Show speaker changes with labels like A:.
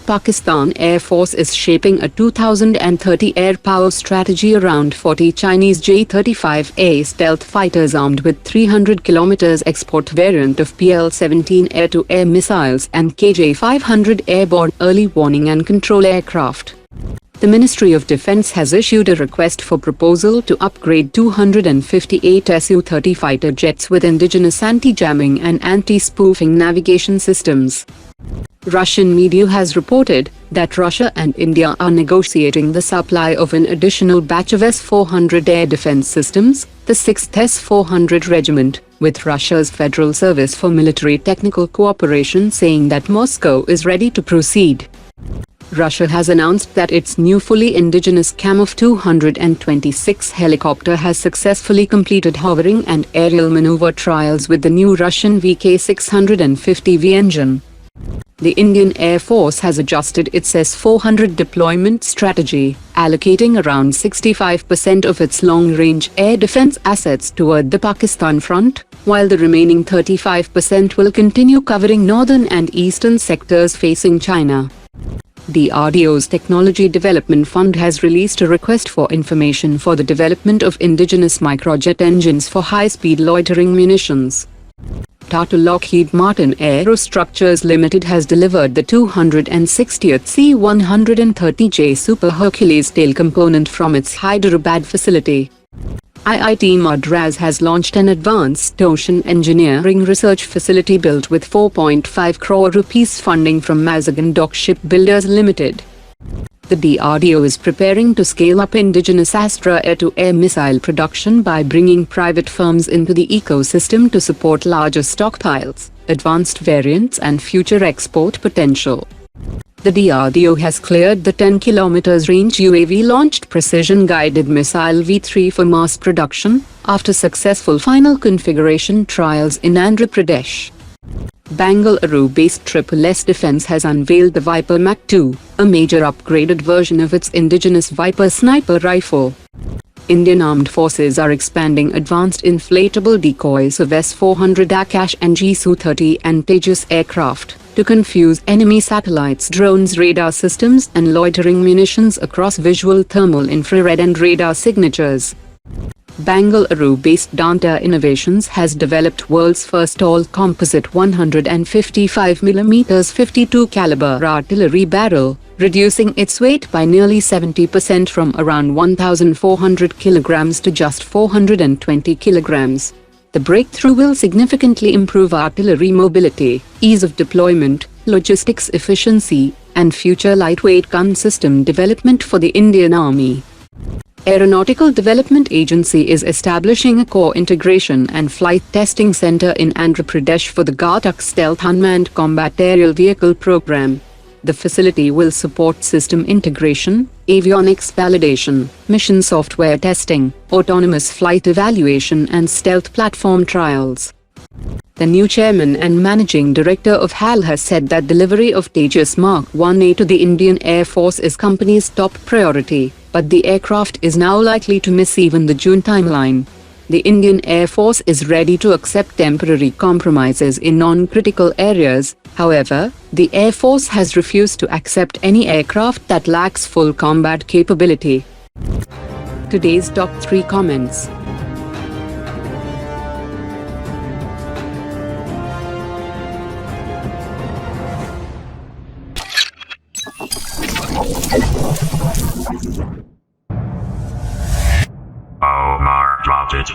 A: Pakistan Air Force is shaping a 2030 air power strategy around 40 Chinese J-35A stealth fighters armed with 300 km export variant of PL-17 air-to-air missiles and KJ-500 airborne early warning and control aircraft. The Ministry of Defence has issued a request for proposal to upgrade 258 Su-30 fighter jets with indigenous anti-jamming and anti-spoofing navigation systems. Russian media has reported that Russia and India are negotiating the supply of an additional batch of S-400 air defense systems, the 6th S-400 Regiment, with Russia's Federal Service for Military Technical Cooperation saying that Moscow is ready to proceed. Russia has announced that its new fully indigenous Kamov 226 helicopter has successfully completed hovering and aerial maneuver trials with the new Russian VK-650V engine. The Indian Air Force has adjusted its S-400 deployment strategy, allocating around 65% of its long-range air defense assets toward the Pakistan front, while the remaining 35% will continue covering northern and eastern sectors facing China. DRDO's Technology Development Fund has released a request for information for the development of indigenous microjet engines for high-speed loitering munitions. Tata Lockheed Martin Aerostructures Limited has delivered the 260th C-130J Super Hercules tail component from its Hyderabad facility. IIT Madras has launched an advanced ocean engineering research facility built with 4.5 crore rupees funding from Mazagon Dock Shipbuilders Limited. The DRDO is preparing to scale up indigenous Astra air-to-air missile production by bringing private firms into the ecosystem to support larger stockpiles, advanced variants and future export potential. The DRDO has cleared the 10 km range UAV-launched precision-guided missile V3 for mass production, after successful final configuration trials in Andhra Pradesh. Bangalore-based SSS Defence has unveiled the Viper Mach 2, a major upgraded version of its indigenous Viper sniper rifle. Indian Armed Forces are expanding advanced inflatable decoys of S-400 Akash and Su-30 and Tejas aircraft to confuse enemy satellites, drones, radar systems and loitering munitions across visual, thermal, infrared and radar signatures. Bangalore-based Tata Innovations has developed world's first all-composite 155mm 52 caliber artillery barrel, reducing its weight by nearly 70% from around 1,400 kilograms to just 420 kilograms. The breakthrough will significantly improve artillery mobility, ease of deployment, logistics efficiency, and future lightweight gun system development for the Indian Army. Aeronautical Development Agency is establishing a core integration and flight testing center in Andhra Pradesh for the Ghatak Stealth Unmanned Combat Aerial Vehicle program. The facility will support system integration, avionics validation, mission software testing, autonomous flight evaluation and stealth platform trials. The new chairman and managing director of HAL has said that delivery of Tejas Mark 1A to the Indian Air Force is company's top priority, but the aircraft is now likely to miss even the June timeline. The Indian Air Force is ready to accept temporary compromises in non-critical areas. However, the Air Force has refused to accept any aircraft that lacks full combat capability. Today's top 3 comments.
B: Omar dropped it.